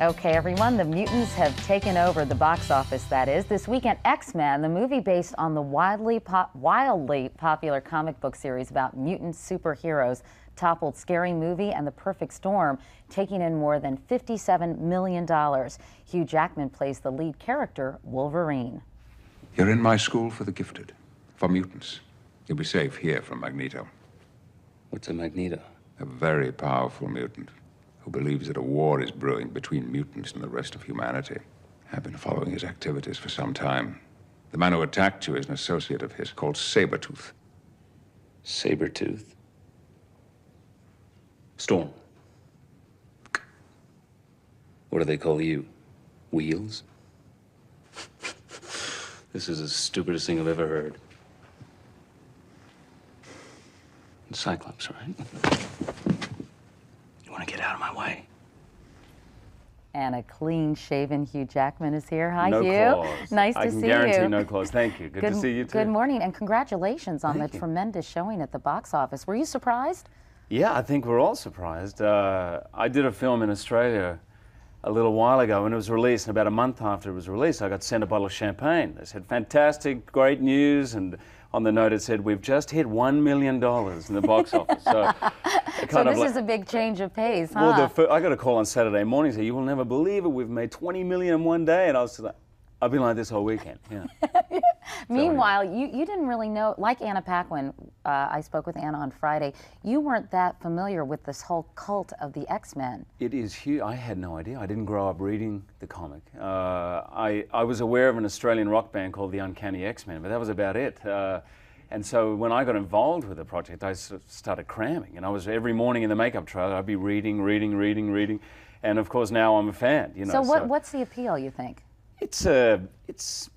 Okay, everyone, the mutants have taken over the box office, that is. This weekend, X-Men, the movie based on the wildly popular comic book series about mutant superheroes, toppled Scary Movie and The Perfect Storm, taking in more than $57 million. Hugh Jackman plays the lead character, Wolverine. You're in my school for the gifted, for mutants. You'll be safe here from Magneto. What's a Magneto? A very powerful mutant who believes that a war is brewing between mutants and the rest of humanity. I've been following his activities for some time. The man who attacked you is an associate of his called Sabretooth. Sabretooth? Storm. What do they call you? Wheels? This is the stupidest thing I've ever heard. Cyclops, right? You want to get out of my way? And a clean-shaven Hugh Jackman is here. Hi, no Hugh. Claws. Nice to see you. I can guarantee no claws. Thank you. Good to see you too. Good morning, and congratulations on Thank the you. tremendous showing at the box office. Were you surprised? Yeah, I think we're all surprised. I did a film in Australia a little while ago, and it was released, and about a month after it was released, I got sent a bottle of champagne. They said, fantastic, great news, and on the note it said, we've just hit $1 million in the box office. So this is a big change of pace, huh? Well, I got a call on Saturday morning, saying, you will never believe it, we've made 20 million in one day, and I was like, I've been like this whole weekend, yeah. Meanwhile, you didn't really know, like Anna Paquin, I spoke with Anna on Friday, you weren't that familiar with this whole cult of the X-Men. It is huge. I had no idea. I didn't grow up reading the comic. I was aware of an Australian rock band called the Uncanny X-Men, but that was about it. And so when I got involved with the project, I sort of started cramming. And I was, every morning in the makeup trailer, I'd be reading. And of course now I'm a fan, you know. So what's the appeal, you think? It's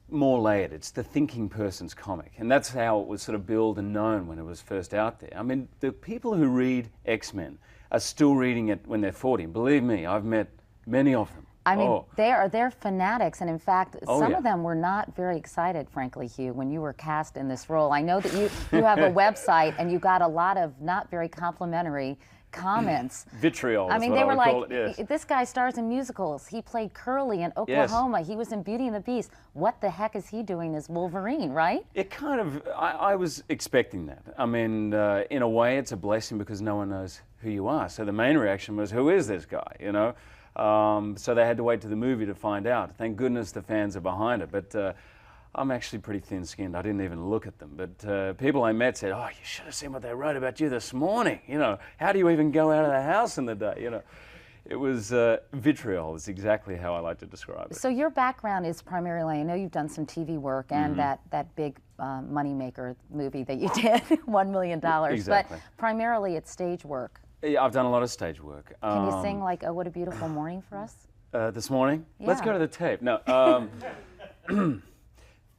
more layered. It's the thinking person's comic, and that's how it was sort of billed and known when it was first out there. I mean, the people who read X-Men are still reading it when they're 40. Believe me, I've met many of them. I mean, they're fanatics, and in fact, some yeah. of them were not very excited, frankly, Hugh, when you were cast in this role. I know that you have a website, and you got a lot of not very complimentary comments. Vitriol. I mean, is what they were like, call it, yes. This guy stars in musicals. He played Curly in Oklahoma. Yes. He was in Beauty and the Beast. What the heck is he doing as Wolverine, right? It kind of, I was expecting that. I mean, in a way, it's a blessing because no one knows who you are. So the main reaction was, who is this guy, you know? So they had to wait to the movie to find out. Thank goodness the fans are behind it. But I'm actually pretty thin-skinned. I didn't even look at them. But people I met said, oh, you should have seen what they wrote about you this morning. You know, how do you even go out of the house in the day? You know, it was vitriol is exactly how I like to describe it. So your background is primarily, I know you've done some TV work and that big moneymaker movie that you did, $1 million. Exactly. But primarily it's stage work. Yeah, I've done a lot of stage work. Can you sing like Oh, What a Beautiful Morning for us? This morning? Yeah. Let's go to the tape. No.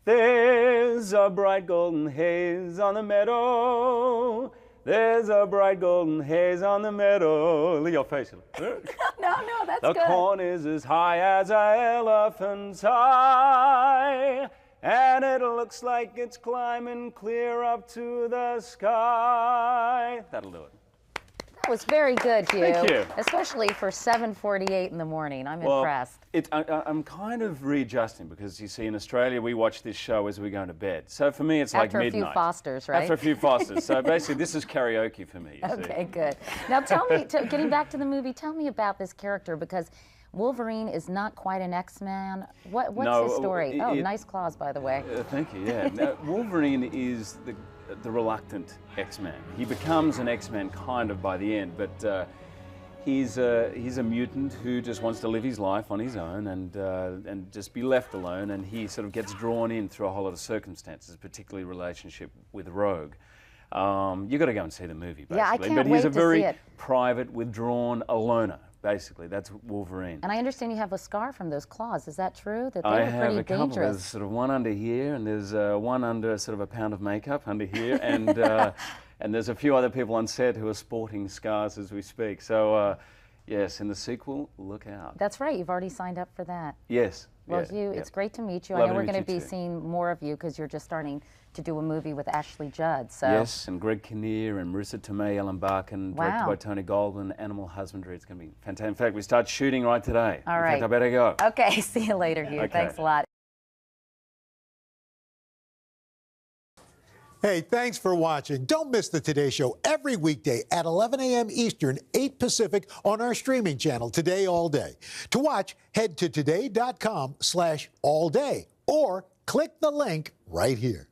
There's a bright golden haze on the meadow. There's a bright golden haze on the meadow. Look at your face. No, that's the good. The corn is as high as an elephant's eye, and it looks like it's climbing clear up to the sky. That'll do it. That was very good, Hugh. Thank you. Especially for 7:48 in the morning. I'm impressed. I'm kind of readjusting because, you see, in Australia, we watch this show as we're going to bed. So for me, it's like midnight. After a few Fosters, right? After a few Fosters. So basically, this is karaoke for me, you see. Okay, good. Now tell me, getting back to the movie, tell me about this character, because Wolverine is not quite an X-Man. What's his story? Nice claws, by the way. Thank you, yeah. Now, Wolverine is the reluctant X-Man. He becomes an X-Man kind of by the end, but he's a mutant who just wants to live his life on his own and just be left alone, and he sort of gets drawn in through a whole lot of circumstances, particularly relationship with Rogue. You got to go and see the movie, basically. Yeah, I can't but wait he's a to very see it. private, withdrawn, a loner. Basically, that's Wolverine. And I understand you have a scar from those claws. Is that true? That they I were have pretty a couple. dangerous. There's sort of one under here, and there's one under sort of a pound of makeup under here, and and there's a few other people on set who are sporting scars as we speak. So Yes, in the sequel, look out. That's right. You've already signed up for that. Yes. Well, yeah, Hugh, yeah. it's great to meet you. I Lovely know we're to meet going to you be too. seeing more of you because you're just starting to do a movie with Ashley Judd. So. Yes, and Greg Kinnear and Marissa Tomei, Ellen Barkin, directed Wow. by Tony Goldwyn, Animal Husbandry. It's going to be fantastic. In fact, we start shooting right today. All In right. fact, I better go. Okay, see you later, Hugh. Okay. Thanks a lot. Hey, thanks for watching. Don't miss the Today Show every weekday at 11 a.m. Eastern, 8 Pacific on our streaming channel, Today All Day. To watch, head to today.com/allday or click the link right here.